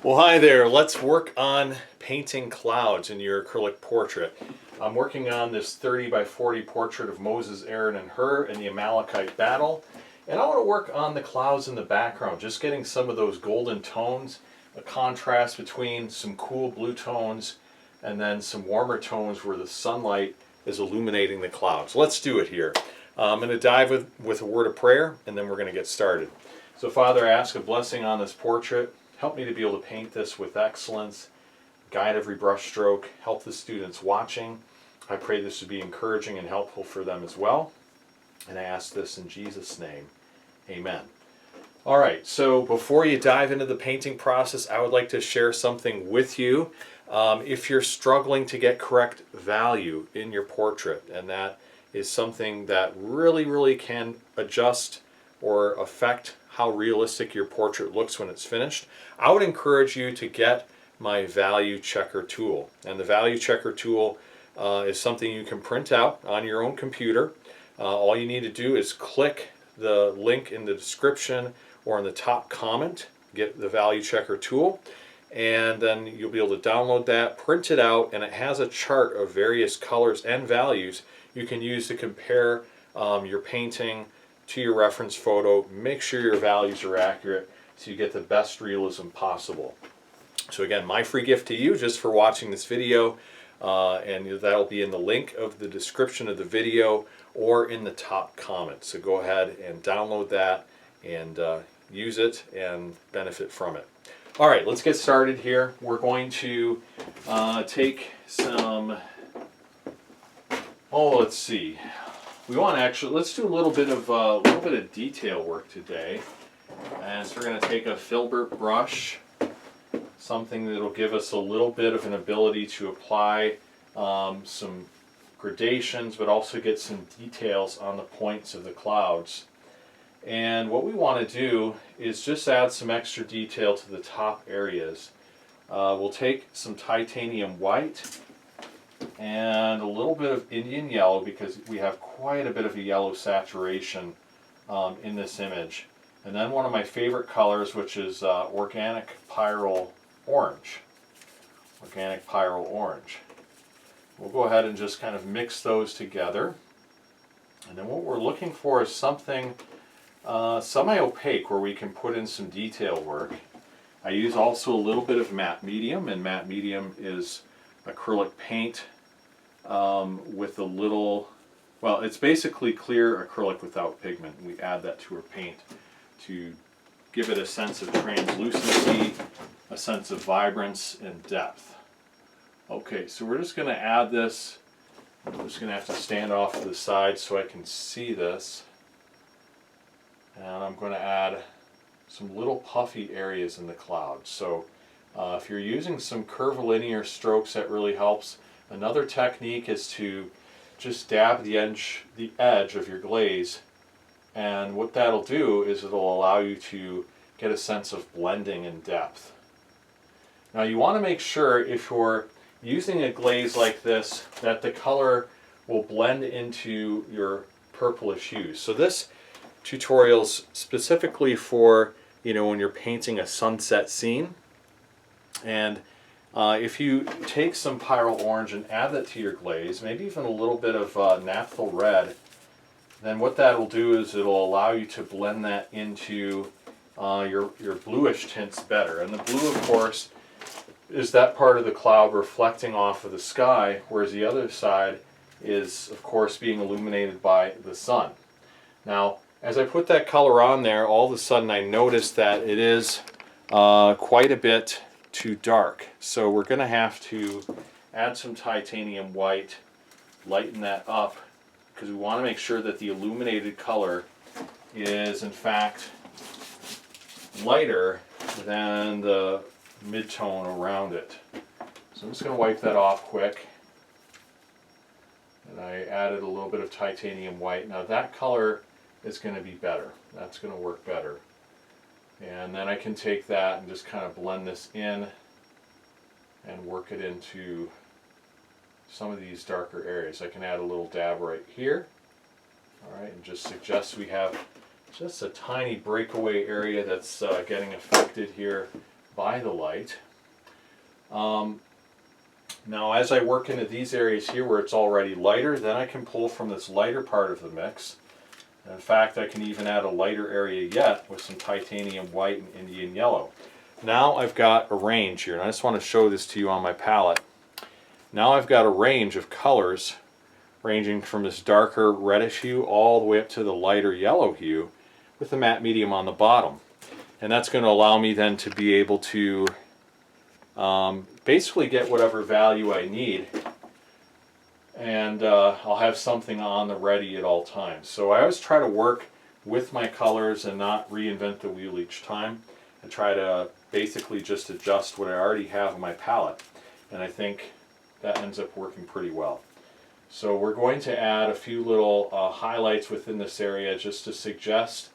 Well, hi there. Let's work on painting clouds in your acrylic portrait. I'm working on this 30 by 40 portrait of Moses, Aaron, and Hur in the Amalekite battle. And I want to work on the clouds in the background, just getting some of those golden tones, a contrast between some cool blue tones and then some warmer tones where the sunlight is illuminating the clouds. Let's do it here. I'm going to dive with a word of prayer, and then we're going to get started. So Father, I ask a blessing on this portrait. Help me to be able to paint this with excellence, guide every brush stroke, help the students watching. I pray this would be encouraging and helpful for them as well. And I ask this in Jesus' name. Amen. All right, so before you dive into the painting process, I would like to share something with you. If you're struggling to get correct value in your portrait, and that is something that really can adjust or affect how realistic your portrait looks when it's finished, I would encourage you to get my value checker tool. And the value checker tool is something you can print out on your own computer. All you need to do is click the link in the description or in the top comment, get the value checker tool, and then you'll be able to download that, print it out, and it has a chart of various colors and values you can use to compare your painting to your reference photo. Make sure your values are accurate so you get the best realism possible. So again, my free gift to you just for watching this video, and that'll be in the link of the description of the video or in the top comment. So go ahead and download that and use it and benefit from it. All right, let's get started here. We're going to take some, let's see. We want to actually, let's do a little bit of detail work today. And so we're going to take a filbert brush, something that'll give us a little bit of an ability to apply some gradations, but also get some details on the points of the clouds. And what we want to do is just add some extra detail to the top areas. We'll take some titanium white and a little bit of Indian yellow, because we have quite a bit of a yellow saturation in this image. And then one of my favorite colors, which is organic pyrrole orange. Organic pyrrole orange. We'll go ahead and just kind of mix those together. And then what we're looking for is something semi-opaque where we can put in some detail work. I use also a little bit of matte medium, and matte medium is acrylic paint with a little, well, it's basically clear acrylic without pigment. We add that to our paint to give it a sense of translucency, a sense of vibrance and depth. Okay, so we're just going to add this. I'm just going to have to stand off to the side so I can see this. And I'm going to add some little puffy areas in the clouds. So if you're using some curvilinear strokes, that really helps. Another technique is to just dab the edge of your glaze, and what that'll do is it'll allow you to get a sense of blending and depth. Now you want to make sure, if you're using a glaze like this, that the color will blend into your purplish hues. So this tutorial's specifically for, when you're painting a sunset scene. And if you take some pyrrole orange and add that to your glaze, maybe even a little bit of naphtha red, then what that will do is it'll allow you to blend that into your bluish tints better. And the blue, of course, is that part of the cloud reflecting off of the sky, whereas the other side is, of course, being illuminated by the sun. Now, as I put that color on there, all of a sudden I noticed that it is quite a bit too dark. So we're going to have to add some titanium white, lighten that up, because we want to make sure that the illuminated color is in fact lighter than the mid-tone around it. So I'm just going to wipe that off quick. And I added a little bit of titanium white. Now that color is going to be better. That's going to work better. And then I can take that and just kind of blend this in and work it into some of these darker areas. I can add a little dab right here. All right, and just suggest we have just a tiny breakaway area that's getting affected here by the light. Now as I work into these areas here where it's already lighter, then I can pull from this lighter part of the mix. And in fact, I can even add a lighter area yet with some titanium white and Indian yellow. Now I've got a range here, and I just want to show this to you on my palette. Now I've got a range of colors ranging from this darker reddish hue all the way up to the lighter yellow hue with the matte medium on the bottom. And that's going to allow me then to be able to basically get whatever value I need, and I'll have something on the ready at all times. So I always try to work with my colors and not reinvent the wheel each time. I try to basically just adjust what I already have on my palette, and I think that ends up working pretty well. So we're going to add a few little highlights within this area just to suggest,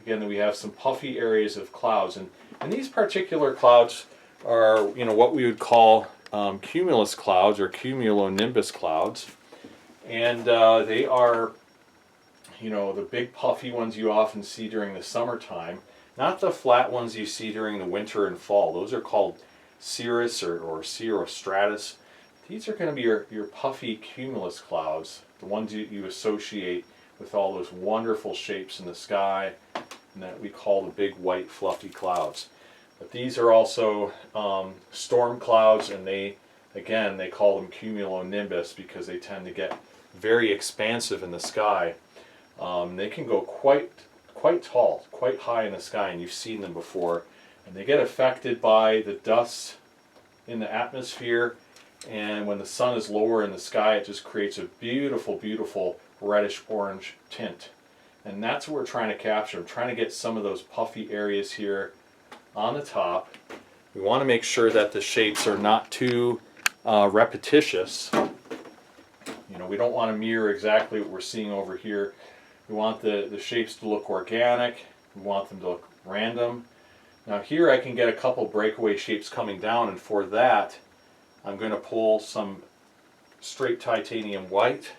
again, that we have some puffy areas of clouds. And these particular clouds are, what we would call cumulus clouds or cumulonimbus clouds. And they are, the big puffy ones you often see during the summertime, not the flat ones you see during the winter and fall. Those are called cirrus or cirrostratus. These are going to be your puffy cumulus clouds, the ones you associate with all those wonderful shapes in the sky, and that we call the big white fluffy clouds. But these are also storm clouds, and they call them cumulonimbus because they tend to get very expansive in the sky. They can go quite tall, quite high in the sky, and you've seen them before. And they get affected by the dust in the atmosphere, and when the sun is lower in the sky, it just creates a beautiful, beautiful reddish orange tint. And that's what we're trying to capture. I'm trying to get some of those puffy areas here on the top. We want to make sure that the shapes are not too repetitious. We don't want to mirror exactly what we're seeing over here. We want the shapes to look organic. We want them to look random. Now here I can get a couple breakaway shapes coming down, and for that I'm going to pull some straight titanium white.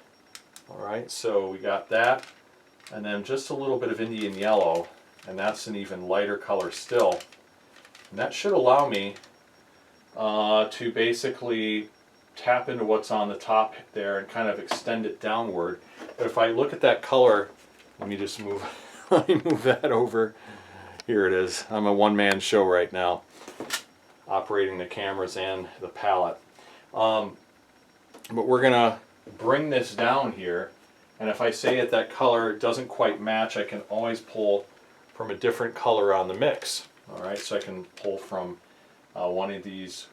Alright, so we got that, and then just a little bit of Indian yellow, and that's an even lighter color still. And that should allow me to basically tap into what's on the top there and kind of extend it downward. But if I look at that color, let me just move, let me move that over. Here it is. I'm a one-man show right now, operating the cameras and the palette. But we're going to bring this down here, and if I say that color doesn't quite match, I can always pull from a different color on the mix. Alright, so I can pull from one of these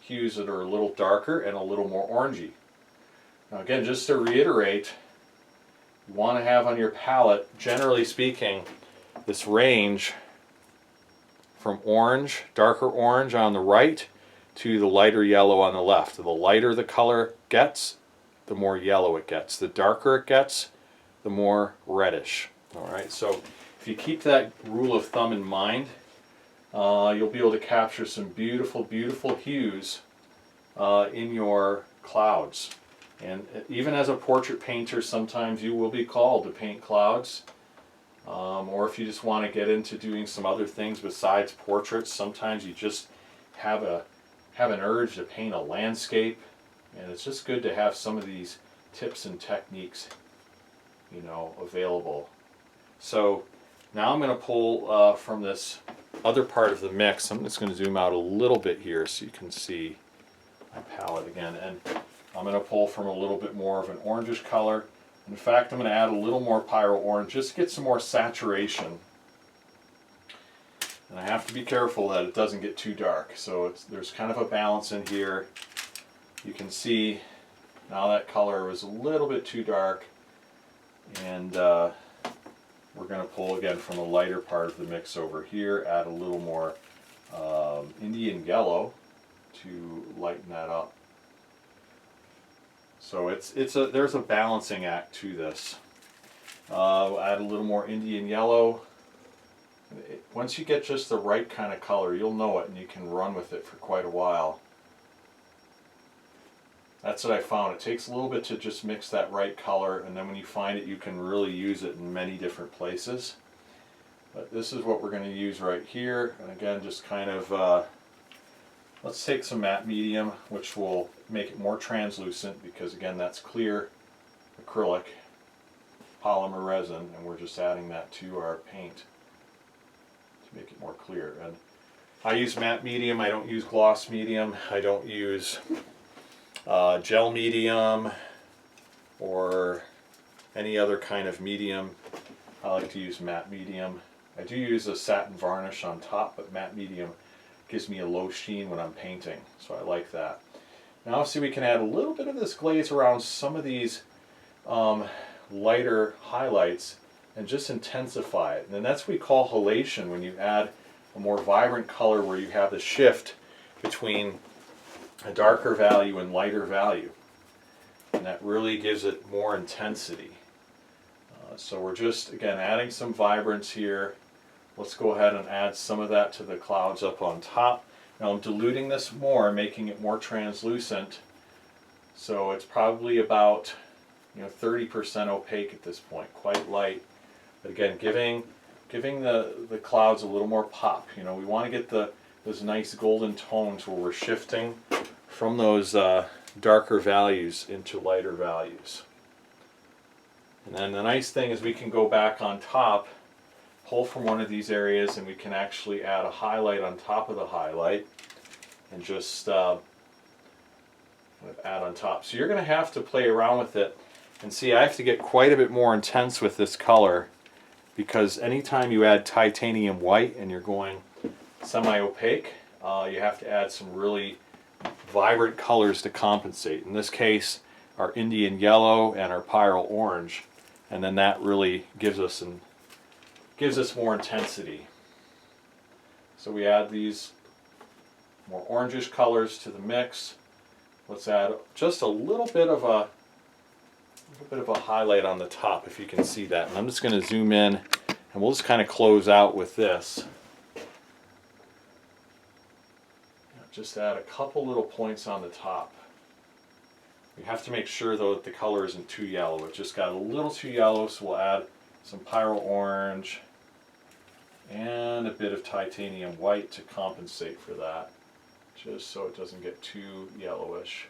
hues that are a little darker and a little more orangey. Now again, just to reiterate, you want to have on your palette, generally speaking, this range from orange, darker orange on the right, to the lighter yellow on the left. The lighter the color gets, the more yellow it gets. The darker it gets, the more reddish. Alright, so if you keep that rule of thumb in mind, you'll be able to capture some beautiful, beautiful hues in your clouds. And even as a portrait painter, sometimes you will be called to paint clouds. Or if you just want to get into doing some other things besides portraits, sometimes you just have an urge to paint a landscape, and it's just good to have some of these tips and techniques, available. So now I'm going to pull from this other part of the mix. I'm just going to zoom out a little bit here so you can see my palette again, and I'm going to pull from a little bit more of an orangish color. In fact, I'm going to add a little more pyro orange just to get some more saturation. And I have to be careful that it doesn't get too dark. So there's kind of a balance in here. You can see now that color was a little bit too dark, and we're going to pull again from the lighter part of the mix over here, add a little more Indian yellow to lighten that up. So there's a balancing act to this. We'll add a little more Indian yellow. Once you get just the right kind of color, you'll know it and you can run with it for quite a while. That's what I found. It takes a little bit to just mix that right color, and then when you find it, you can really use it in many different places. But this is what we're going to use right here. And again, just kind of, let's take some matte medium, which will make it more translucent, because again, that's clear acrylic polymer resin, and we're just adding that to our paint to make it more clear. And I use matte medium, I don't use gloss medium, I don't use gel medium or any other kind of medium. I like to use matte medium. I do use a satin varnish on top, but matte medium gives me a low sheen when I'm painting, so I like that. Now see, we can add a little bit of this glaze around some of these lighter highlights and just intensify it. And then that's what we call halation, when you add a more vibrant color where you have the shift between a darker value and lighter value. And that really gives it more intensity. So we're just, again, adding some vibrance here. Let's go ahead and add some of that to the clouds up on top. Now I'm diluting this more, making it more translucent. So it's probably about 30% opaque at this point, quite light. But again, giving the clouds a little more pop. We want to get those nice golden tones where we're shifting from those darker values into lighter values. And then the nice thing is we can go back on top, pull from one of these areas, and we can actually add a highlight on top of the highlight and just add on top. So you're going to have to play around with it. And see, I have to get quite a bit more intense with this color, because anytime you add titanium white and you're going semi-opaque, you have to add some really vibrant colors to compensate. In this case, our Indian yellow and our pyrrole orange, and then that really gives us more intensity. So we add these more orangish colors to the mix. Let's add just a little bit of a highlight on the top, if you can see that. And I'm just going to zoom in, and we'll just kind of close out with this. Just add a couple little points on the top. We have to make sure though that the color isn't too yellow. It just got a little too yellow, so we'll add some pyrrole orange and a bit of titanium white to compensate for that, just so it doesn't get too yellowish.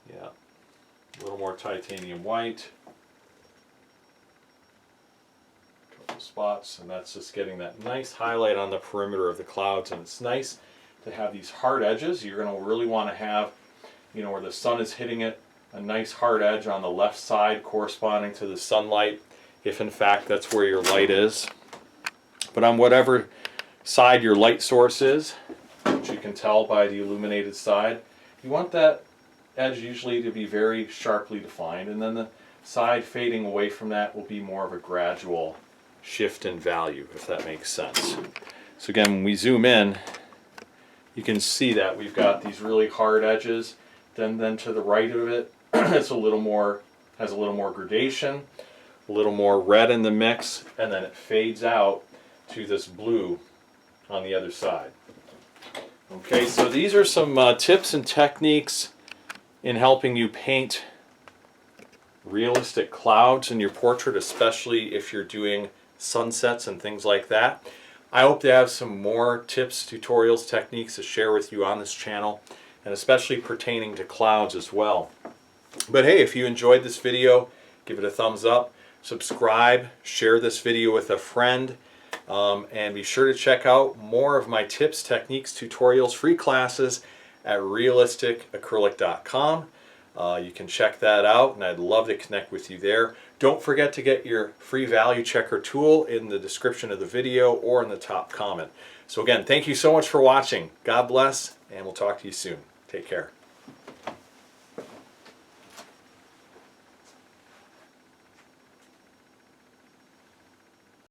Yeah, a little more titanium white. Spots, and that's just getting that nice highlight on the perimeter of the clouds. And it's nice to have these hard edges. You're going to really want to have, where the sun is hitting it, a nice hard edge on the left side corresponding to the sunlight, if in fact that's where your light is. But on whatever side your light source is, which you can tell by the illuminated side, you want that edge usually to be very sharply defined, and then the side fading away from that will be more of a gradual shift in value, if that makes sense. So again, when we zoom in, you can see that we've got these really hard edges. Then to the right of it, it's has a little more gradation, a little more red in the mix, and then it fades out to this blue on the other side. Okay, so these are some tips and techniques in helping you paint realistic clouds in your portrait, especially if you're doing sunsets and things like that. I hope to have some more tips, tutorials, techniques to share with you on this channel, and especially pertaining to clouds as well. But hey, if you enjoyed this video, give it a thumbs up, subscribe, share this video with a friend, and be sure to check out more of my tips, techniques, tutorials, free classes at realisticacrylic.com. You can check that out, and I'd love to connect with you there. Don't forget to get your free value checker tool in the description of the video or in the top comment. So again, thank you so much for watching. God bless, and we'll talk to you soon. Take care.